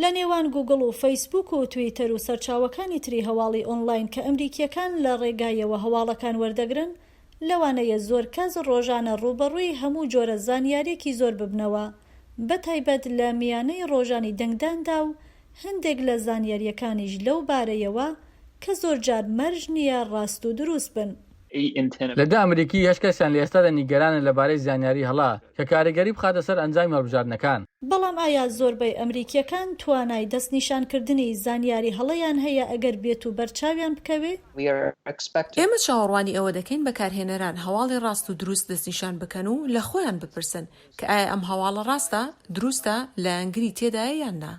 لە نێوان گوگڵ و فەیسبوک و تویتەر و سەرچاوەکانی تری هەواڵی ئۆنلاین کە ئەمریکیەکان لە ڕێگەیەوە هەواڵەکان وەردەگرن، لەوانەیە زۆر کەس ڕۆژانە ڕوبەڕووی هەموو جۆرە زانیاریەکی زۆر ببنەوە، بەتایبەت لە میانەی ڕۆژانی دەنگداندا و هەندێک لە زانیاریەکانیش لەو بارەیەوە کە زۆر جار مەرج نییە ڕاست و دروست بن. لەدا ئەمریکی هەش کەسیان لە ئێستادا نیگەرانە لەبارەی زانیاری هەڵە کە کاریگەری بخاتە سەر ئەنجامی هەڵبژاردنەکان. بەڵام ئایا زۆربەی ئەمریکیەکان توانای دەستنیشانکردنی زانیاری هەڵەیان هەیە ئەگەر بێت و بەرچاویان بکەوێ؟ ئێمە چاوەڕوانی ئەوە دەکەین بەکارهێنەران هەواڵی ڕاست و دروست دەستنیشان بکەن و لە خۆیان بپرسن کە ئایا ئەم هەواڵە ڕاستە، دروستە، لایەنگری تێدایە یان نا.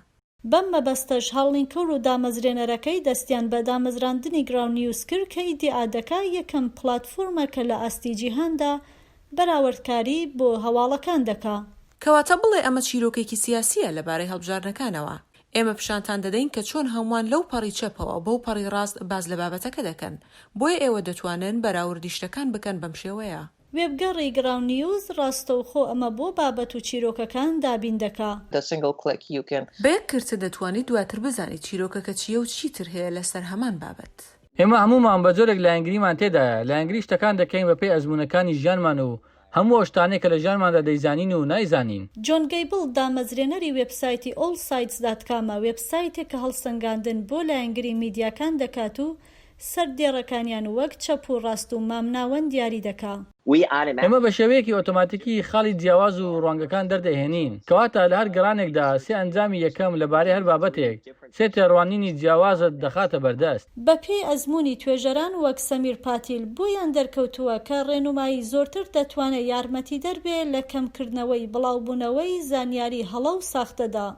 بەم مەبەستەش هەڵلینکەور و دامەزرێنەرەکەی دەستیان بە دامەزراندنی گراوند نیوز کرد کە ئیدعا دەکا یەکەم پلاتفۆرمەکە لە ئاستی جیهاندا بەراوردکاری بۆ هەواڵەکان دەکا. کەواتە بڵێ ئەمە چیرۆکێکی سیاسیە لەبارەی هەڵبژاردنەکانەوە. ئێمە پیشانتان دەدەین کە چۆن هەمووان لەو پەڕی چەپەوە بەو پەڕی ڕاست باز لە بابەتەکە دەکەن، بۆیە ئێوە دەتوانن بەراوردی شتەکان بکەن بەم شێوەیە. وێبگەڕی گراوند نیوز ڕاستەوخۆ ئەمە بۆ بابەت و چیرۆکەکان دابین دەکا. بەیەک کردە دەتوانیت دواتر بزانیت چیرۆکەکە چییە و چیتر هەیە لەسەر هەمان بابەت. ئێمە هەموومان بە جۆرێک لایەنگریمان تێدایە، لایەنگری شتەکان دەکەین بەپێی ئەزموونەکانی ژیانمان و هەموو شتانێک کە لە ژیانماندا دەیزانین و نایزانین. جۆن گەیبڵ دامەزرێنەری وێبسایتی ئۆڵسایتس.com وێبسایتێک کە هەڵسەنگاندن بۆ لایەنگری میدیاکان دەکات و سەردێڕەکانیان وەک چەپ و ڕاست و مامناوەند دیاری دەکا. ئێمە بە شێوەیەکی ئۆتۆماتیکی خاڵی جیاواز و ڕوانگەکان دەردەهێنین، کەواتە لە هەر گەڕانێکدا سێ ئەنجامی یەکەم لەبارەی هەر بابەتێک سێ تێڕوانینی جیاوازت دەخاتە بەردەست. بەپێی ئەزموونی توێژەران وەک سەمیر پاتیل بۆیان دەرکەوتووە کە ڕێنمایی زۆرتر دەتوانێت یارمەتی دەربێت لە کەمکردنەوەی بڵاوبونەوەی زانیاری هەڵە و ساختەدا.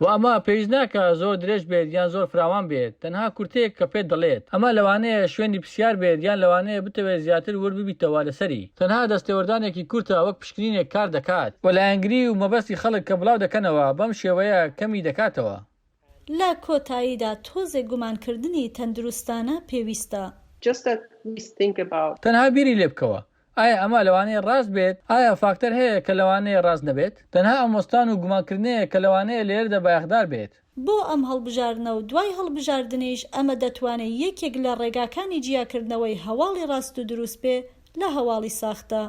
و ئەمە پێویست ناکە زۆر درێژ بێت یان زۆر فراوان بێت، تەنها کورتەیەک کە پێت دەڵێت ئەمە لەوانەیە شوێنی پرسیار بێت یان لەوانەیە بتەوێت زیاتر وەرببیتەوە لەسەری، تەنها دەستێوەردانێکی کورتە وەک پشکنینێک کار دەکات و لایەنگری و مەبەستی خەڵک کە بڵاو دەکەنەوە بەم شێوەیە کەمی دەکاتەوە. لە کۆتاییدا تۆزێک گومانکردنی تەندروستانە پێویستە. تەنها بیری لێ بکەوە، ئایا ئەمە لەوانەیە ڕاست بێت؟ ئایا فاکتەر هەیە کە لەوانەیە ڕاست نەبێت؟ تەنها ئەمۆستان و گومانکردنەیە کە لەوانەیە لێرەدا بایەخدار بێت. بۆ ئەم هەڵبژاردنە و دوای هەڵبژاردنیش ئەمە دەتوانێت یەکێک لە ڕێگاکانی جیاکردنەوەی هەواڵی ڕاست و دروست بێ لە هەواڵی ساختە.